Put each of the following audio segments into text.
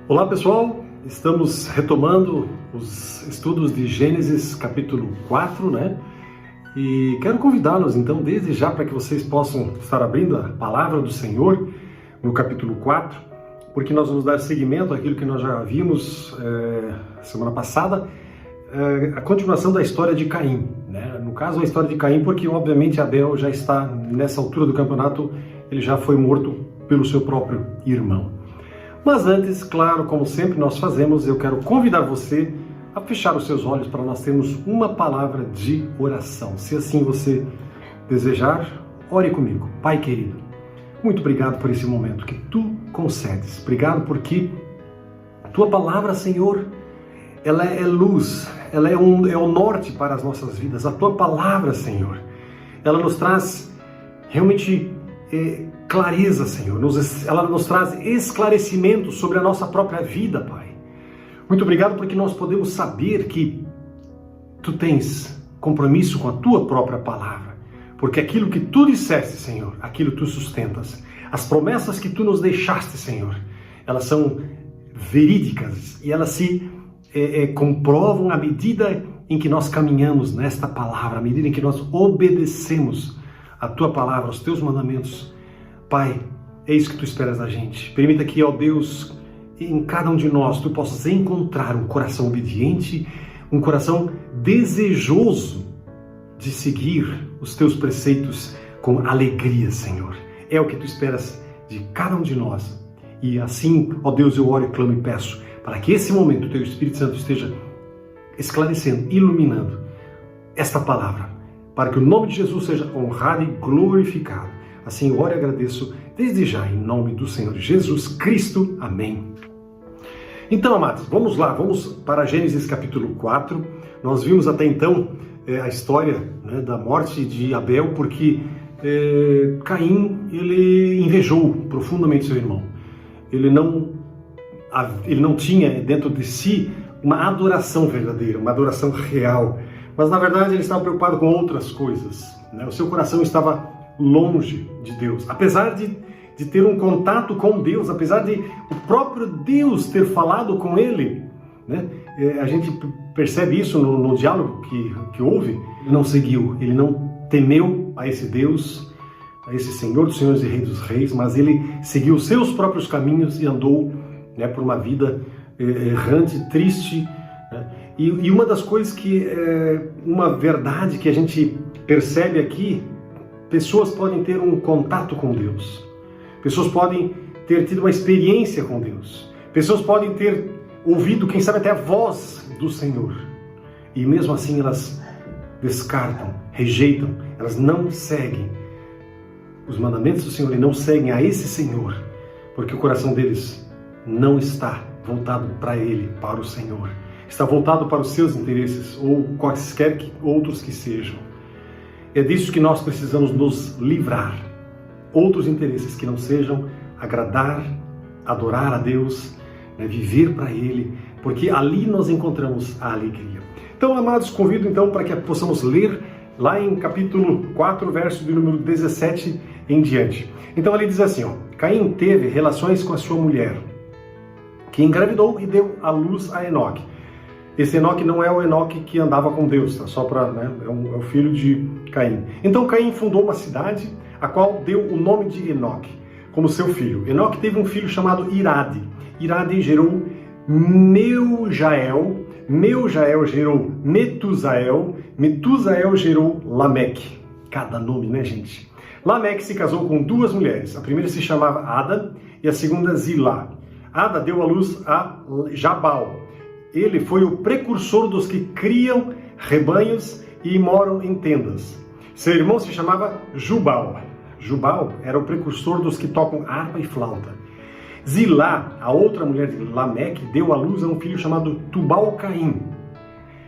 Olá pessoal, estamos retomando os estudos de Gênesis capítulo 4, né? E quero convidá-los então desde já para que vocês possam estar abrindo a palavra do Senhor no capítulo 4, porque nós vamos dar seguimento àquilo que nós já vimos semana passada, a continuação da história de Caim, né? No caso a história de Caim porque obviamente Abel já está nessa altura do campeonato, ele já foi morto pelo seu próprio irmão. Mas antes, claro, como sempre nós fazemos, eu quero convidar você a fechar os seus olhos para nós termos uma palavra de oração. Se assim você desejar, ore comigo. Pai querido, muito obrigado por esse momento que Tu concedes. Obrigado porque Tua palavra, Senhor, ela é luz, ela é o norte para as nossas vidas. A Tua palavra, Senhor, ela nos traz realmente clareza, Senhor, ela nos traz esclarecimento sobre a nossa própria vida, Pai. Muito obrigado porque nós podemos saber que Tu tens compromisso com a Tua própria palavra, porque aquilo que Tu disseste, Senhor, aquilo Tu sustentas. As promessas que Tu nos deixaste, Senhor, elas são verídicas e elas se comprovam à medida em que nós caminhamos nesta palavra, à medida em que nós obedecemos a Tua palavra, os Teus mandamentos. Pai, é isso que Tu esperas da gente. Permita que, ó Deus, em cada um de nós, Tu possas encontrar um coração obediente, um coração desejoso de seguir os Teus preceitos com alegria, Senhor. É o que Tu esperas de cada um de nós. E assim, ó Deus, eu oro e clamo e peço para que esse momento o Teu Espírito Santo esteja esclarecendo, iluminando esta palavra, para que o nome de Jesus seja honrado e glorificado. Assim eu oro e agradeço desde já, em nome do Senhor Jesus Cristo. Amém. Então, amados, vamos lá, vamos para Gênesis capítulo 4. Nós vimos até então a história, né, da morte de Abel, porque Caim, ele invejou profundamente seu irmão. Ele não tinha dentro de si uma adoração verdadeira, uma adoração real. Mas, na verdade, ele estava preocupado com outras coisas, né? O seu coração estava longe de Deus. Apesar de ter um contato com Deus, apesar de o próprio Deus ter falado com ele, né? A gente percebe isso no diálogo que houve. Ele não seguiu, ele não temeu a esse Deus, a esse Senhor dos Senhores e Rei dos Reis, mas ele seguiu os seus próprios caminhos e andou, né, por uma vida errante, triste, né? E uma das coisas uma verdade que a gente percebe aqui, pessoas podem ter um contato com Deus, pessoas podem ter tido uma experiência com Deus, pessoas podem ter ouvido, quem sabe até a voz do Senhor, e mesmo assim elas descartam, rejeitam, elas não seguem os mandamentos do Senhor e não seguem a esse Senhor, porque o coração deles não está voltado para Ele, para o Senhor. Está voltado para os seus interesses, ou quaisquer outros que sejam. É disso que nós precisamos nos livrar. Outros interesses que não sejam agradar, adorar a Deus, né, viver para Ele, porque ali nós encontramos a alegria. Então, amados, convido então para que possamos ler lá em capítulo 4, verso de número 17 em diante. Então, ali diz assim, ó: Caim teve relações com a sua mulher, que engravidou e deu à luz a Enoque. Esse Enoque não é o Enoque que andava com Deus, tá? Só para, né? É o filho de Caim. Então Caim fundou uma cidade, a qual deu o nome de Enoque, como seu filho. Enoque teve um filho chamado Irade. Irade gerou Meujael. Meujael gerou Metusael. Metusael gerou Lameque. Cada nome, né, gente? Lameque se casou com duas mulheres. A primeira se chamava Ada e a segunda Zilá. Ada deu à luz a Jabal. Ele foi o precursor dos que criam rebanhos e moram em tendas. Seu irmão se chamava Jubal. Jubal era o precursor dos que tocam harpa e flauta. Zilá, a outra mulher de Lameque, deu à luz a um filho chamado Tubal-Caim,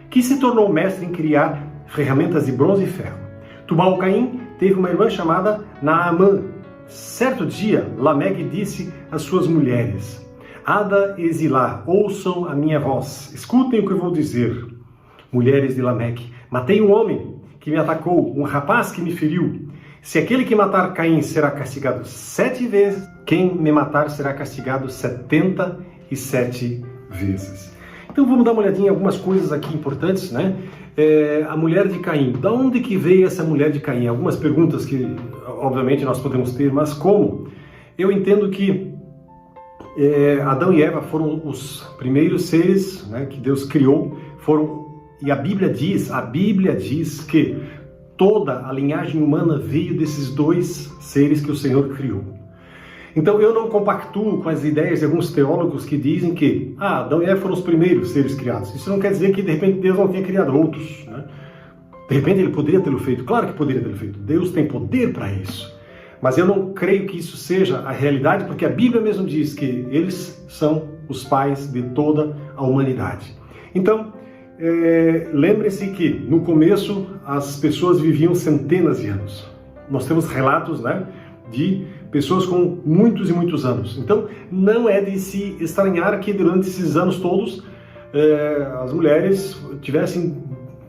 que se tornou mestre em criar ferramentas de bronze e ferro. Tubal-Caim teve uma irmã chamada Naamã. Certo dia, Lameque disse às suas mulheres: Ada e Zilá, ouçam a minha voz, escutem o que eu vou dizer. Mulheres de Lameque, matei um homem que me atacou, um rapaz que me feriu. Se aquele que matar Caim será castigado 7 vezes, quem me matar será castigado 70 7 vezes. Então vamos dar uma olhadinha em algumas coisas aqui importantes, né? A mulher de Caim. Da onde que veio essa mulher de Caim? Algumas perguntas que, obviamente, nós podemos ter, mas como? Eu entendo que Adão e Eva foram os primeiros seres, né, que Deus criou, e a Bíblia diz que toda a linhagem humana veio desses dois seres que o Senhor criou. Então eu não compactuo com as ideias de alguns teólogos que dizem que Adão e Eva foram os primeiros seres criados. Isso não quer dizer que de repente Deus não tenha criado outros, né? De repente ele poderia tê-lo feito, claro que poderia tê-lo feito. Deus tem poder para isso. Mas eu não creio que isso seja a realidade, porque a Bíblia mesmo diz que eles são os pais de toda a humanidade. Então, lembre-se que no começo as pessoas viviam centenas de anos. Nós temos relatos, né, de pessoas com muitos e muitos anos. Então, não é de se estranhar que durante esses anos todos as mulheres tivessem,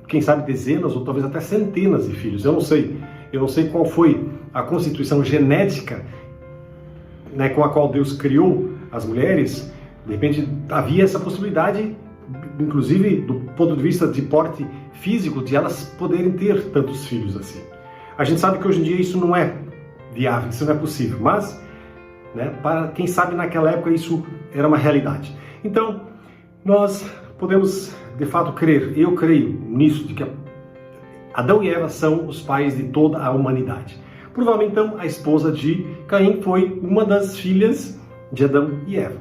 quem sabe, dezenas ou talvez até centenas de filhos. Eu não sei qual foi a constituição genética, né, com a qual Deus criou as mulheres. De repente havia essa possibilidade, inclusive do ponto de vista de porte físico, de elas poderem ter tantos filhos assim. A gente sabe que hoje em dia isso não é viável, isso não é possível, mas, né, para quem sabe naquela época isso era uma realidade. Então nós podemos de fato crer, eu creio nisso, de que Adão e Eva são os pais de toda a humanidade. Provavelmente, então, a esposa de Caim foi uma das filhas de Adão e Eva.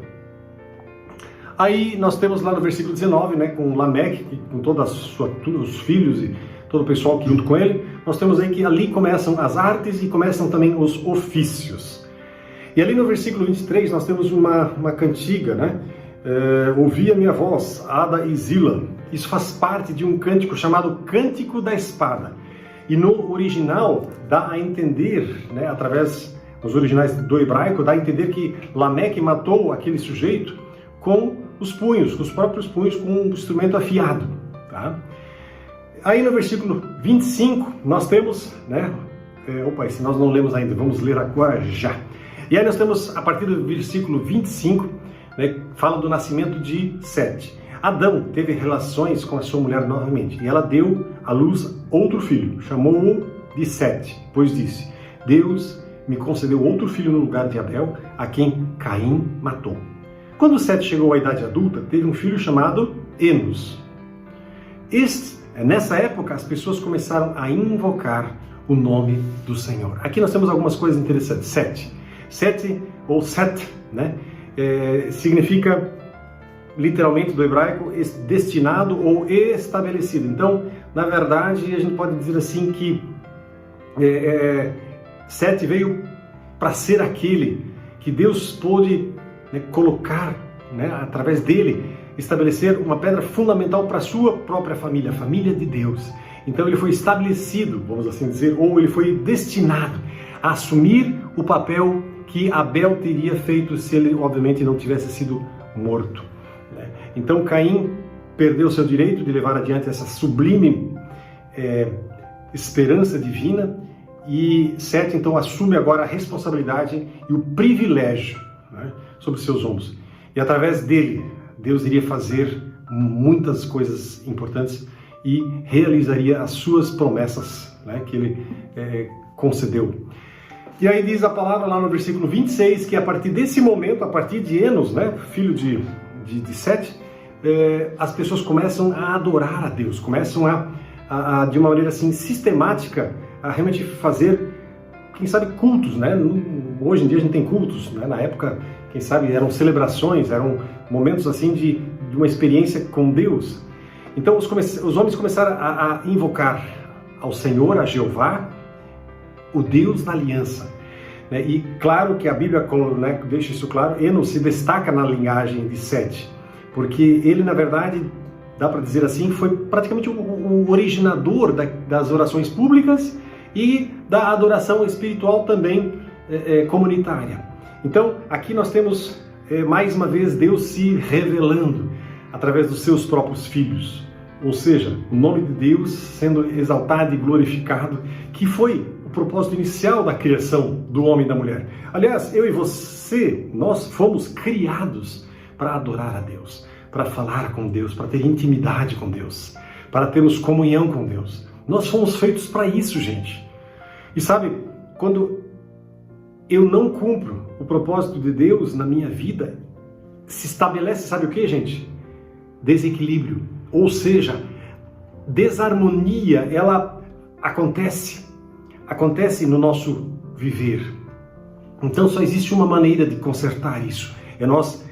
Aí nós temos lá no versículo 19, né, com Lameque, com todos os filhos e todo o pessoal que junto com ele, nós temos aí que ali começam as artes e começam também os ofícios. E ali no versículo 23 nós temos uma cantiga, né? Ouvi a minha voz, Ada e Zila. Isso faz parte de um cântico chamado Cântico da Espada. E no original dá a entender, né, através dos originais do hebraico, dá a entender que Lameque matou aquele sujeito com os punhos, com os próprios punhos, com um instrumento afiado. Tá? Aí no versículo 25 nós temos, né, se nós não lemos ainda, vamos ler agora já. E aí nós temos, a partir do versículo 25, né, fala do nascimento de Sete. Adão teve relações com a sua mulher novamente, e ela deu à luz outro filho, chamou-o de Sete, pois disse: Deus me concedeu outro filho no lugar de Abel, a quem Caim matou. Quando Sete chegou à idade adulta, teve um filho chamado Enos. Nessa época, as pessoas começaram a invocar o nome do Senhor. Aqui nós temos algumas coisas interessantes. Sete, ou Set, né, significa, literalmente do hebraico, destinado ou estabelecido. Então, na verdade, a gente pode dizer assim que Sete veio para ser aquele que Deus pôde, né, colocar, né, através dele, estabelecer uma pedra fundamental para a sua própria família, a família de Deus. Então ele foi estabelecido, vamos assim dizer, ou ele foi destinado a assumir o papel que Abel teria feito se ele, obviamente, não tivesse sido morto. Então Caim perdeu seu direito de levar adiante essa sublime esperança divina, e Sete então assume agora a responsabilidade e o privilégio, né, sobre seus ombros. E através dele, Deus iria fazer muitas coisas importantes e realizaria as suas promessas, né, que ele concedeu. E aí diz a palavra lá no versículo 26 que a partir desse momento, a partir de Enos, né, filho de Sete, as pessoas começam a adorar a Deus, começam a de uma maneira assim sistemática, a realmente fazer, quem sabe, cultos, né? Hoje em dia a gente tem cultos, né? Na época, quem sabe, eram celebrações, eram momentos assim de uma experiência com Deus. Então os homens começaram a invocar ao Senhor, a Jeová, o Deus da aliança. Né? E claro que a Bíblia, né, deixa isso claro, Enos se destaca na linhagem de Sete, porque ele, na verdade, dá para dizer assim, foi praticamente o originador das orações públicas e da adoração espiritual também comunitária. Então, aqui nós temos, mais uma vez, Deus se revelando através dos seus próprios filhos. Ou seja, o nome de Deus sendo exaltado e glorificado, que foi o propósito inicial da criação do homem e da mulher. Aliás, eu e você, nós fomos criados para adorar a Deus, para falar com Deus, para ter intimidade com Deus, para termos comunhão com Deus. Nós fomos feitos para isso, gente. E sabe, quando eu não cumpro o propósito de Deus na minha vida, se estabelece, sabe o que, gente? Desequilíbrio. Ou seja, desarmonia, ela acontece no nosso viver. Então só existe uma maneira de consertar isso. É nós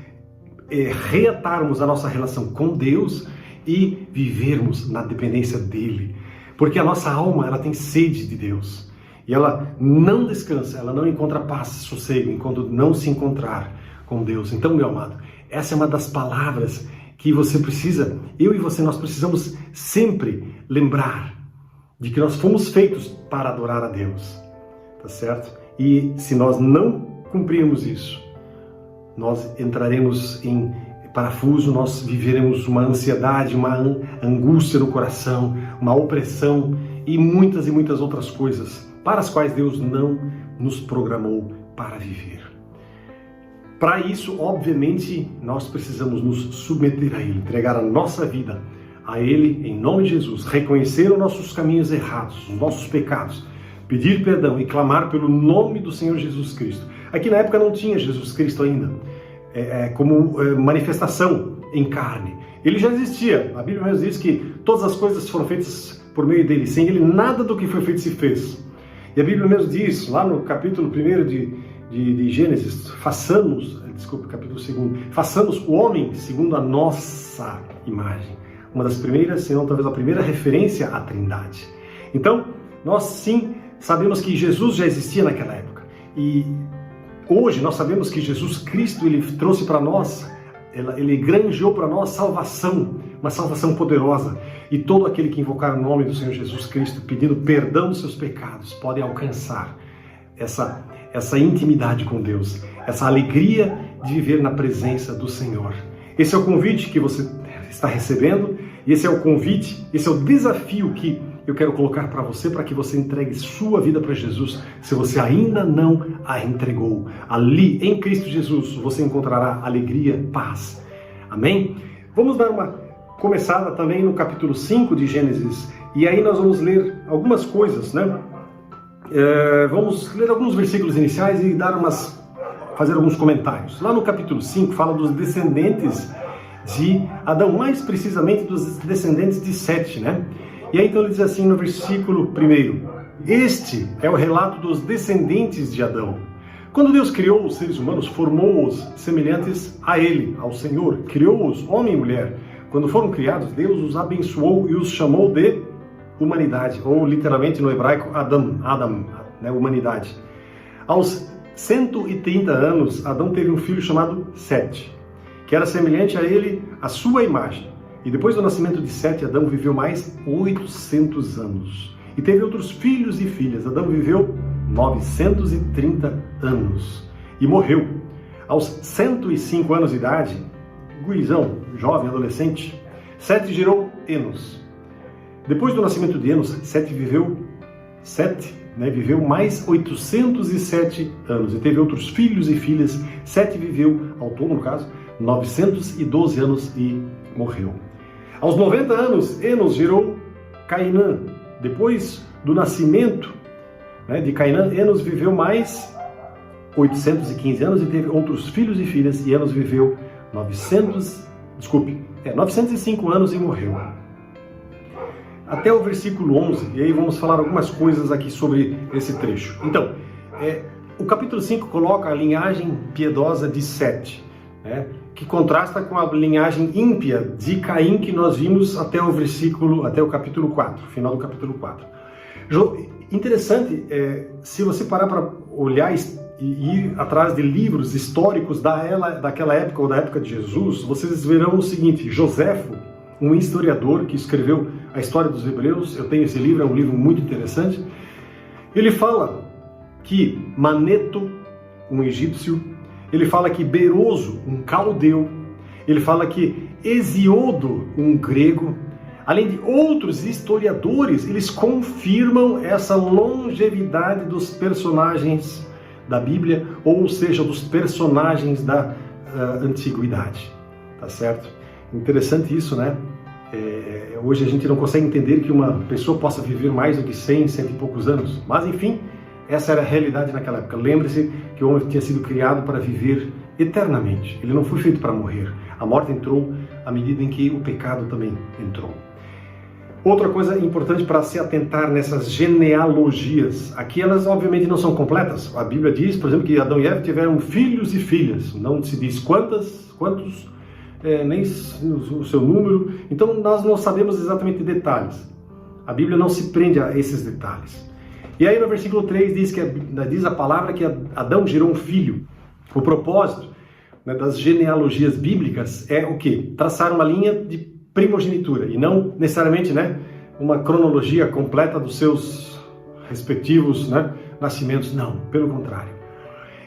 reatarmos a nossa relação com Deus e vivermos na dependência dEle. Porque a nossa alma, ela tem sede de Deus. E ela não descansa, ela não encontra paz, sossego, enquanto não se encontrar com Deus. Então, meu amado, essa é uma das palavras que você precisa, eu e você, nós precisamos sempre lembrar de que nós fomos feitos para adorar a Deus. Tá certo? E se nós não cumprirmos isso, nós entraremos em parafuso, nós viveremos uma ansiedade, uma angústia no coração, uma opressão e muitas outras coisas para as quais Deus não nos programou para viver. Para isso, obviamente, nós precisamos nos submeter a Ele, entregar a nossa vida a Ele em nome de Jesus, reconhecer os nossos caminhos errados, os nossos pecados, pedir perdão e clamar pelo nome do Senhor Jesus Cristo. Aqui na época não tinha Jesus Cristo ainda, como manifestação em carne. Ele já existia. A Bíblia mesmo diz que todas as coisas foram feitas por meio dele. Sem ele, nada do que foi feito se fez. E a Bíblia mesmo diz, lá no capítulo 1 de Gênesis, capítulo 2, façamos o homem segundo a nossa imagem. Uma das primeiras, se não talvez a primeira referência à Trindade. Então, nós sim sabemos que Jesus já existia naquela época. E hoje nós sabemos que Jesus Cristo, Ele trouxe para nós, Ele granjeou para nós salvação, uma salvação poderosa. E todo aquele que invocar o nome do Senhor Jesus Cristo, pedindo perdão dos seus pecados, pode alcançar essa intimidade com Deus, essa alegria de viver na presença do Senhor. Esse é o convite que você está recebendo, e esse é o convite, esse é o desafio que eu quero colocar para você, para que você entregue sua vida para Jesus, se você ainda não a entregou. Ali, em Cristo Jesus, você encontrará alegria, paz. Amém? Vamos dar uma começada também no capítulo 5 de Gênesis, e aí nós vamos ler algumas coisas, né? Vamos ler alguns versículos iniciais e fazer alguns comentários. Lá no capítulo 5 fala dos descendentes de Adão, mais precisamente dos descendentes de Sete, né? E aí então ele diz assim no versículo 1: este é o relato dos descendentes de Adão. Quando Deus criou os seres humanos, formou-os semelhantes a Ele, ao Senhor. Criou-os homem e mulher. Quando foram criados, Deus os abençoou e os chamou de humanidade, ou literalmente no hebraico, Adam, né, humanidade. Aos 130 anos, Adão teve um filho chamado Sete, que era semelhante a ele, à sua imagem. E depois do nascimento de Sete, Adão viveu mais 800 anos. E teve outros filhos e filhas. Adão viveu 930 anos e morreu. Aos 105 anos de idade, gurizão, jovem, adolescente, Sete gerou Enos. Depois do nascimento de Enos, Sete viveu mais 807 anos e teve outros filhos e filhas. Sete viveu, ao todo no caso, 912 anos e morreu. Aos 90 anos, Enos gerou Cainã. Depois do nascimento de Cainã, Enos viveu mais 815 anos e teve outros filhos e filhas, e Enos viveu 905 anos e morreu. Até o versículo 11, e aí vamos falar algumas coisas aqui sobre esse trecho. Então, o capítulo 5 coloca a linhagem piedosa de Sete, né, que contrasta com a linhagem ímpia de Caim que nós vimos até o capítulo 4, final do capítulo 4. Interessante, se você parar para olhar e ir atrás de livros históricos daquela época ou da época de Jesus, vocês verão o seguinte: Joséfo, um historiador que escreveu a história dos Hebreus, eu tenho esse livro, é um livro muito interessante, ele fala que Maneto, um egípcio, ele fala que Beroso, um caldeu, ele fala que Hesíodo, um grego, além de outros historiadores, eles confirmam essa longevidade dos personagens da Bíblia, ou seja, dos personagens da antiguidade. tá certo? Interessante isso, né? Hoje a gente não consegue entender que uma pessoa possa viver mais do que 100, cento e poucos anos. Mas, enfim, essa era a realidade naquela época. Lembre-se que o homem tinha sido criado para viver eternamente. Ele não foi feito para morrer. A morte entrou à medida em que o pecado também entrou. Outra coisa importante para se atentar nessas genealogias, aqui elas obviamente não são completas. A Bíblia diz, por exemplo, que Adão e Eva tiveram filhos e filhas. Não se diz quantos, nem o seu número. Então nós não sabemos exatamente detalhes. A Bíblia não se prende a esses detalhes. E aí no versículo 3 diz a palavra que Adão gerou um filho. O propósito, né, das genealogias bíblicas é o quê? Traçar uma linha de primogenitura e não necessariamente, né, uma cronologia completa dos seus respectivos, né, nascimentos. Não, pelo contrário.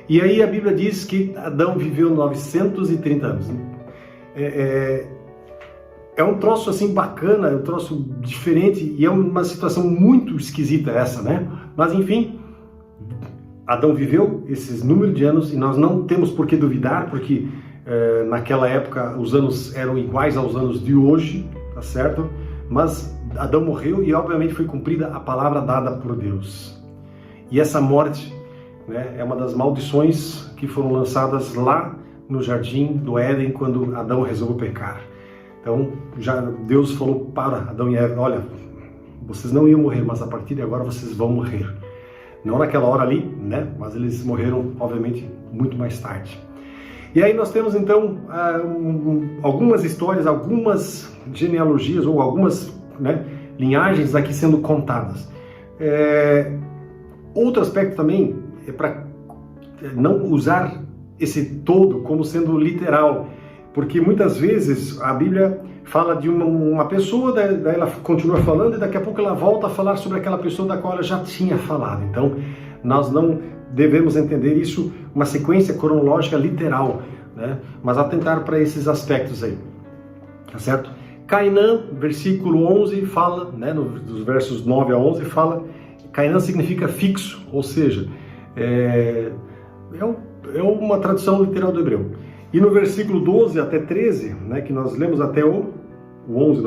E aí a Bíblia diz que Adão viveu 930 anos. É um troço assim bacana, é um troço diferente e é uma situação muito esquisita essa, né? Mas enfim, Adão viveu esses números de anos e nós não temos por que duvidar, porque naquela época os anos eram iguais aos anos de hoje, tá certo? Mas Adão morreu e obviamente foi cumprida a palavra dada por Deus. E essa morte, né, é uma das maldições que foram lançadas lá no jardim do Éden quando Adão resolveu pecar. Então, já Deus falou para Adão e Eva, olha, vocês não iam morrer, mas a partir de agora vocês vão morrer. Não naquela hora ali, né? Mas eles morreram, obviamente, muito mais tarde. E aí nós temos, então, algumas histórias, algumas genealogias ou algumas, né, linhagens aqui sendo contadas. Outro aspecto também é para não usar esse todo como sendo literal, porque muitas vezes a Bíblia fala de uma pessoa, daí ela continua falando e daqui a pouco ela volta a falar sobre aquela pessoa da qual ela já tinha falado. Então, nós não devemos entender isso uma sequência cronológica literal, né? Mas atentar para esses aspectos aí, tá certo? Cainã, versículo 11, fala, né, dos versos 9 a 11, fala, Cainã significa fixo, ou seja, é uma tradução literal do hebreu. E no versículo 12 até 13, né, que nós lemos até o 11,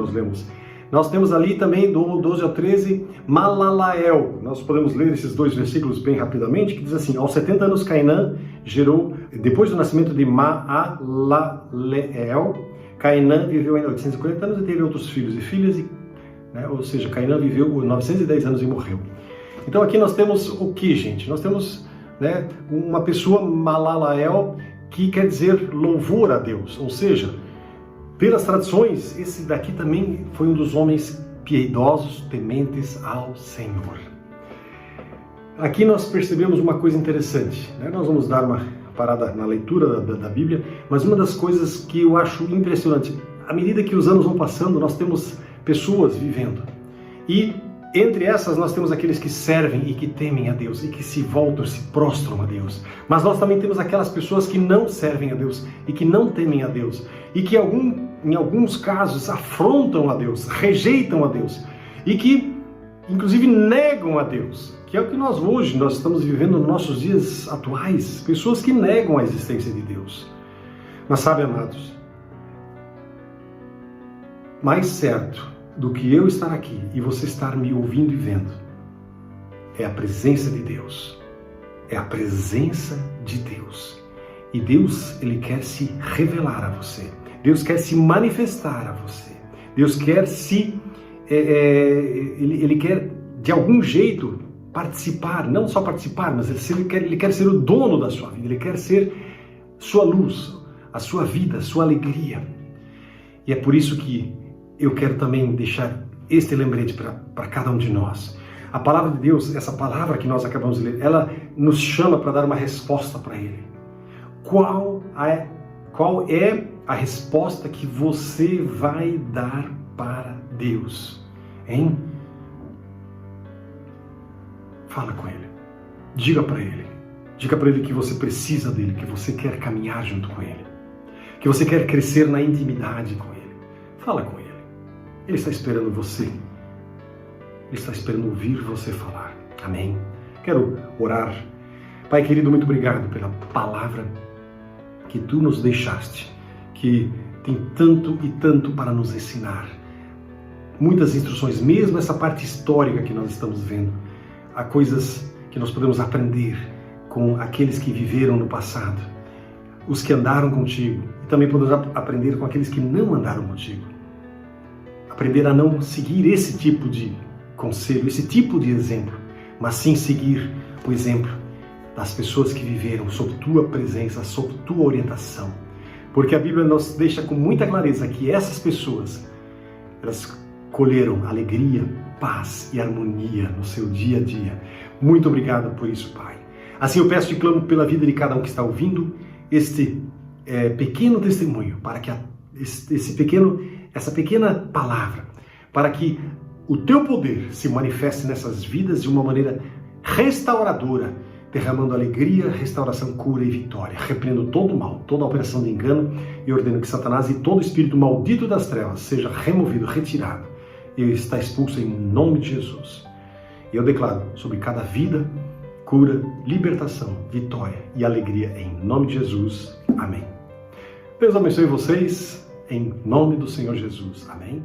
nós temos ali também do 12 ao 13, Malalael. Nós podemos ler esses dois versículos bem rapidamente, que diz assim, aos 70 anos Cainã gerou, depois do nascimento de Maalaleel, Cainã viveu ainda 840 anos e teve outros filhos e filhas, né, ou seja, Cainã viveu 910 anos e morreu. Então aqui nós temos o que, gente? Nós temos, né, uma pessoa, Malalael, que quer dizer louvor a Deus, ou seja, pelas tradições, esse daqui também foi um dos homens piedosos, tementes ao Senhor. Aqui nós percebemos uma coisa interessante, né? Nós vamos dar uma parada na leitura da Bíblia, mas uma das coisas que eu acho impressionante, à medida que os anos vão passando, nós temos pessoas vivendo, e entre essas nós temos aqueles que servem e que temem a Deus e que se voltam, se prostram a Deus. Mas nós também temos aquelas pessoas que não servem a Deus e que não temem a Deus e que em alguns casos afrontam a Deus, rejeitam a Deus e que inclusive negam a Deus, que é o que nós estamos vivendo nos nossos dias atuais, pessoas que negam a existência de Deus. Mas sabe, amados, mais certo do que eu estar aqui e você estar me ouvindo e vendo é a presença de Deus. É a presença de Deus. E Deus, Ele quer se revelar a você. Deus quer se manifestar a você. Deus quer Ele quer de algum jeito participar, não só participar, mas ele quer ser o dono da sua vida. Ele quer ser sua luz, a sua vida, a sua alegria. E é por isso que eu quero também deixar este lembrete para cada um de nós. A palavra de Deus, essa palavra que nós acabamos de ler, ela nos chama para dar uma resposta para Ele. Qual é a resposta que você vai dar para Deus? Hein? Fala com Ele. Diga para Ele. Diga para Ele que você precisa dEle, que você quer caminhar junto com Ele, que você quer crescer na intimidade com Ele. Fala com Ele. Ele está esperando você. Ele está esperando ouvir você falar. Amém? Quero orar. Pai querido, muito obrigado pela palavra que Tu nos deixaste, que tem tanto e tanto para nos ensinar. Muitas instruções, mesmo essa parte histórica que nós estamos vendo. Há coisas que nós podemos aprender com aqueles que viveram no passado, os que andaram contigo, e também podemos aprender com aqueles que não andaram contigo. Aprender a não seguir esse tipo de conselho, esse tipo de exemplo, mas sim seguir o exemplo das pessoas que viveram sob tua presença, sob tua orientação. Porque a Bíblia nos deixa com muita clareza que essas pessoas, elas colheram alegria, paz e harmonia no seu dia a dia. Muito obrigado por isso, Pai. Assim eu peço e clamo pela vida de cada um que está ouvindo este pequeno testemunho, para que essa pequena palavra, para que o teu poder se manifeste nessas vidas de uma maneira restauradora, derramando alegria, restauração, cura e vitória. Repreendo todo o mal, toda a operação de engano e ordeno que Satanás e todo espírito maldito das trevas seja removido, retirado e está expulso em nome de Jesus. E eu declaro sobre cada vida, cura, libertação, vitória e alegria em nome de Jesus. Amém. Deus abençoe vocês em nome do Senhor Jesus. Amém.